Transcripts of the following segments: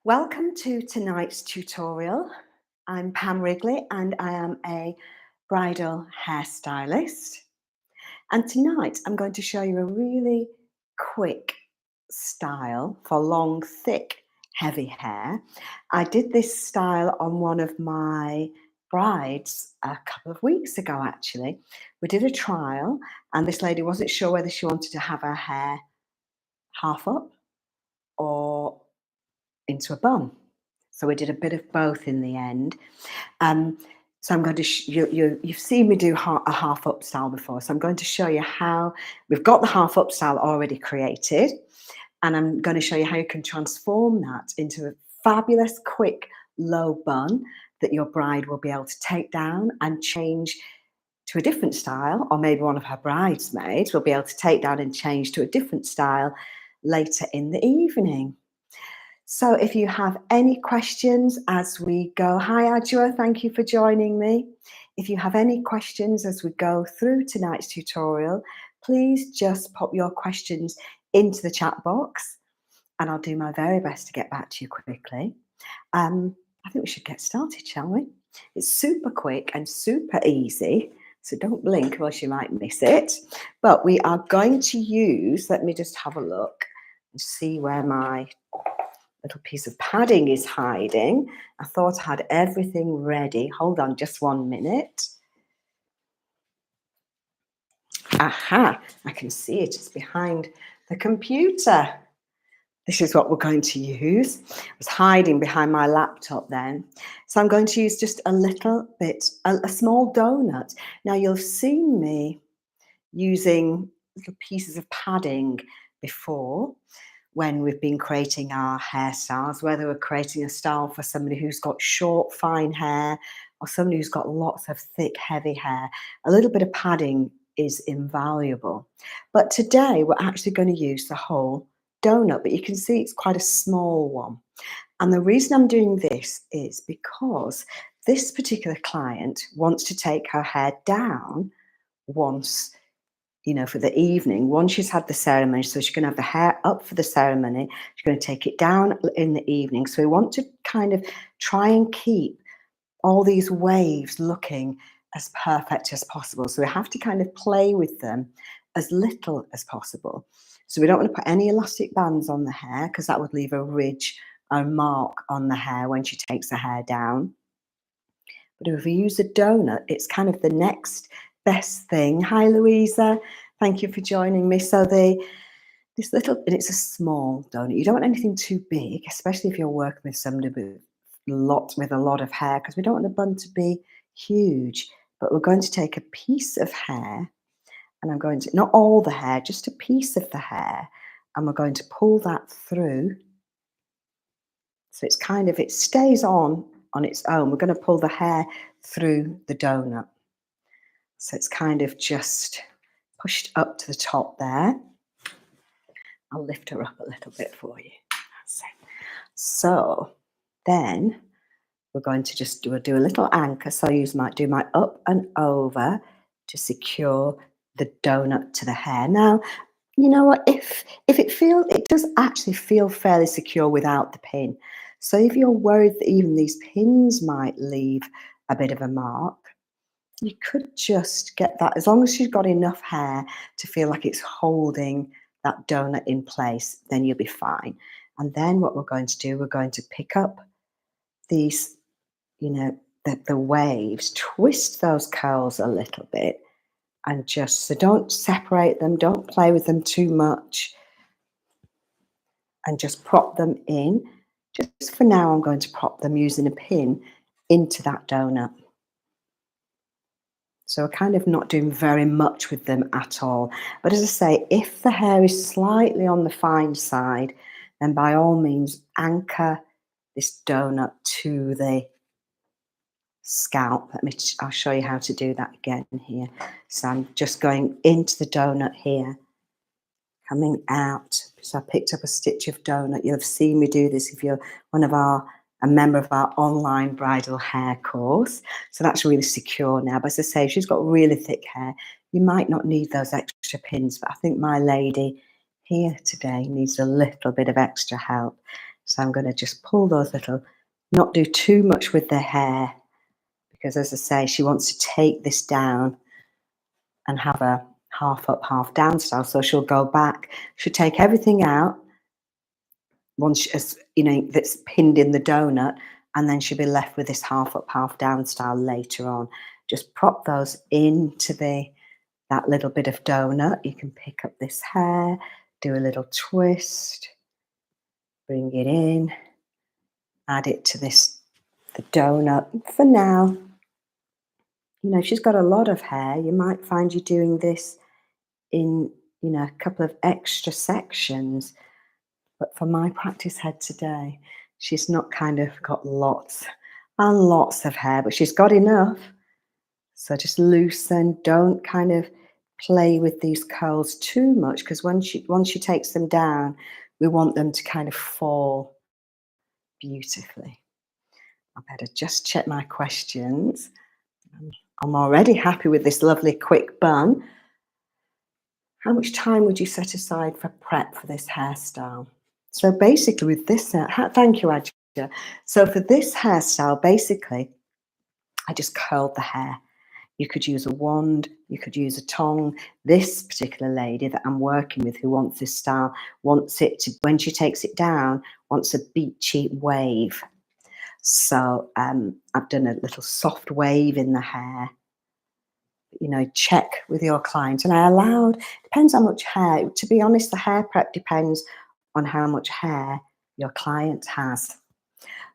Welcome to tonight's tutorial. I'm Pam Wrigley and I am a bridal hairstylist. And tonight I'm going to show you a really quick style for long, thick, heavy hair. I did this style on one of my brides a couple of weeks ago, actually. We did a trial and this lady wasn't sure whether she wanted to have her hair half up or into a bun. So we did a bit of both in the end. Um, so I'm going to, you've seen me do a half up style before. So I'm going to show you how we've got the half up style already created. And I'm going to show you how you can transform that into a fabulous, quick, low bun that your bride will be able to take down and change to a different style, or maybe one of her bridesmaids will be able to take down and change to a different style later in the evening. So if you have any questions as we go, hi Adjua, thank you for joining me. If you have any questions as we go through tonight's tutorial, please just pop your questions into the chat box and I'll do my very best to get back to you quickly. I think we should get started, shall we? It's super quick and super easy, so don't blink or else you might miss it. But we are going to use, let me just have a look and see where my little piece of padding is hiding. I thought I had everything ready. Hold on just 1 minute. Aha, I can see it. It's behind the computer. This is what we're going to use. It was hiding behind my laptop then. So I'm going to use just a little bit, a small donut. Now you'll have seen me using little pieces of padding before when we've been creating our hairstyles, whether we're creating a style for somebody who's got short, fine hair or somebody who's got lots of thick, heavy hair. A little bit of padding is invaluable. But today we're actually going to use the whole donut, but you can see it's quite a small one. And the reason I'm doing this is because this particular client wants to take her hair down once, for the evening, once she's had the ceremony. So she's going to have the hair up for the ceremony. She's going to take it down in the evening. So we want to kind of try and keep all these waves looking as perfect as possible. So we have to kind of play with them as little as possible. So we don't want to put any elastic bands on the hair because that would leave a ridge, a mark on the hair when she takes the hair down. But if we use a donut, it's kind of the next best thing. Hi, Louisa. Thank you for joining me. So this little, and it's a small donut. You don't want anything too big, especially if you're working with somebody with a lot of hair, because we don't want the bun to be huge. But we're going to take a piece of hair, and I'm going to, not all the hair, just a piece of the hair, and we're going to pull that through. So it's kind of, it stays on its own. We're going to pull the hair through the donut. So it's kind of just pushed up to the top there. I'll lift her up a little bit for you. That's it. So then we're going to just do a little anchor. So I do my up and over to secure the donut to the hair. Now, you know what? If it does actually feel fairly secure without the pin. So if you're worried that even these pins might leave a bit of a mark, you could just get that, as long as she's got enough hair to feel like it's holding that donut in place, then you'll be fine. And then what we're going to do, we're going to pick up these, the waves, twist those curls a little bit, and just, so don't separate them, don't play with them too much, and just prop them in. Just for now, I'm going to prop them using a pin into that donut. So we're kind of not doing very much with them at all. But as I say, if the hair is slightly on the fine side, then by all means anchor this donut to the scalp. I'll show you how to do that again here. So I'm just going into the donut here, coming out. So I picked up a stitch of donut. You'll have seen me do this if you're a member of our online bridal hair course. So that's really secure now. But as I say, if she's got really thick hair, you might not need those extra pins. But I think my lady here today needs a little bit of extra help. So I'm going to just pull those little, not do too much with the hair, because as I say, she wants to take this down and have a half up, half down style. So she'll go back, she'll take everything out once, as you know, that's pinned in the donut, and then she'll be left with this half up, half down style later on. Just prop those into that little bit of donut. You can pick up this hair, do a little twist, bring it in, add it to the donut. For now, you know, if she's got a lot of hair, you might find you doing this in, you know, a couple of extra sections. But for my practice head today, she's not kind of got lots and lots of hair, but she's got enough. So just loosen, don't kind of play with these curls too much, because once she takes them down, we want them to kind of fall beautifully. I better just check my questions. I'm already happy with this lovely quick bun. How much time would you set aside for prep for this hairstyle? So basically with this, thank you, Adja. So for this hairstyle, basically, I just curled the hair. You could use a wand, you could use a tongue. This particular lady that I'm working with, who wants this style, wants it to, when she takes it down, wants a beachy wave. So I've done a little soft wave in the hair. You know, check with your client. And I allowed, depends how much hair. To be honest, the hair prep depends on how much hair your client has.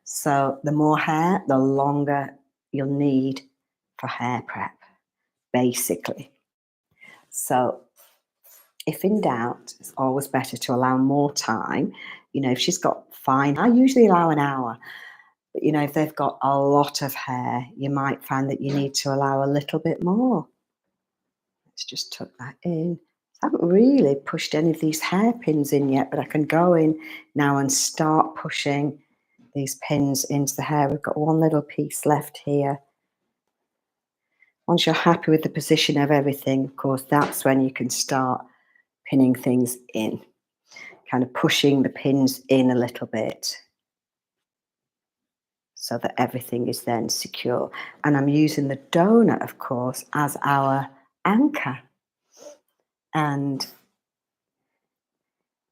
So the more hair, the longer you'll need for hair prep, basically. So if in doubt, it's always better to allow more time. You know, if she's got fine, I usually allow an hour. But, you know, if they've got a lot of hair, you might find that you need to allow a little bit more. Let's just tuck that in. I haven't really pushed any of these hairpins in yet, but I can go in now and start pushing these pins into the hair. We've got one little piece left here. Once you're happy with the position of everything, of course, that's when you can start pinning things in, kind of pushing the pins in a little bit so that everything is then secure. And I'm using the donut, of course, as our anchor. And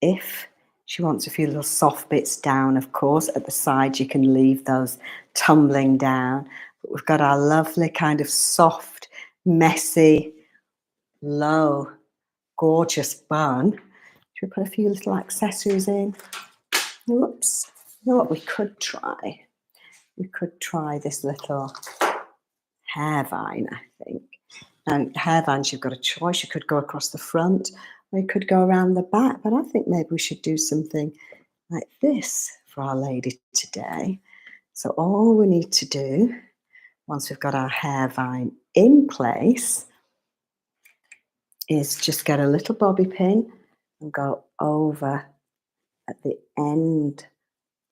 if she wants a few little soft bits down, of course, at the side, you can leave those tumbling down. But we've got our lovely kind of soft, messy, low, gorgeous bun. Should we put a few little accessories in? Whoops. You know what we could try? We could try this little hair vine, I think. And hair vines, you've got a choice. You could go across the front, or you could go around the back. But I think maybe we should do something like this for our lady today. So all we need to do, once we've got our hair vine in place, is just get a little bobby pin and go over at the end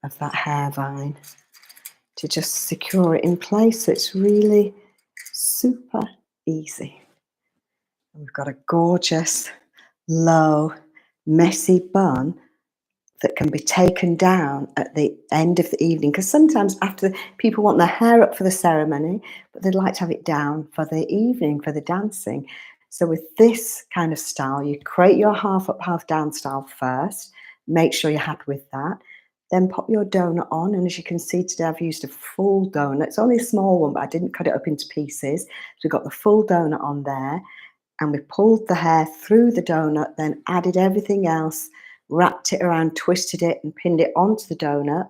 of that hair vine to just secure it in place. So it's really super easy. And we've got a gorgeous, low, messy bun that can be taken down at the end of the evening. Because sometimes after people want their hair up for the ceremony, but they'd like to have it down for the evening, for the dancing. So with this kind of style, you create your half up, half down style first. Make sure you're happy with that. Then pop your donut on. And as you can see today, I've used a full donut. It's only a small one, but I didn't cut it up into pieces. So we've got the full donut on there. And we pulled the hair through the donut, then added everything else, wrapped it around, twisted it, and pinned it onto the donut.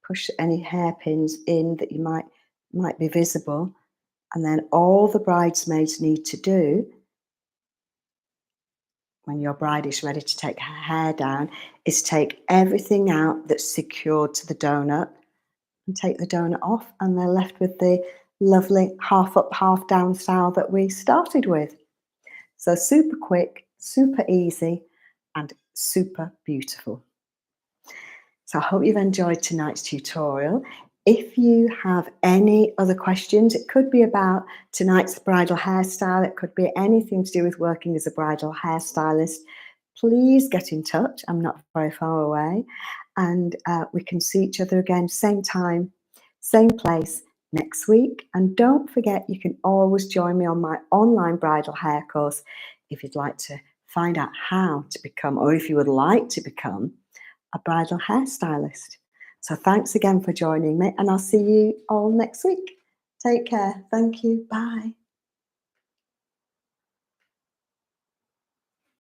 Push any hairpins in that you might be visible. And then all the bridesmaids need to do when your bride is ready to take her hair down is take everything out that's secured to the donut and take the donut off, and they're left with the lovely half up, half down style that we started with. So super quick, super easy, and super beautiful. So I hope you've enjoyed tonight's tutorial. If you have any other questions, it could be about tonight's bridal hairstyle, it could be anything to do with working as a bridal hairstylist, please get in touch. I'm not very far away. and we can see each other again, same time, same place next week. And don't forget, you can always join me on my online bridal hair course if you'd like to find out how to become, or if you would like to become, a bridal hairstylist. So thanks again for joining me, and I'll see you all next week. Take care. Thank you. Bye.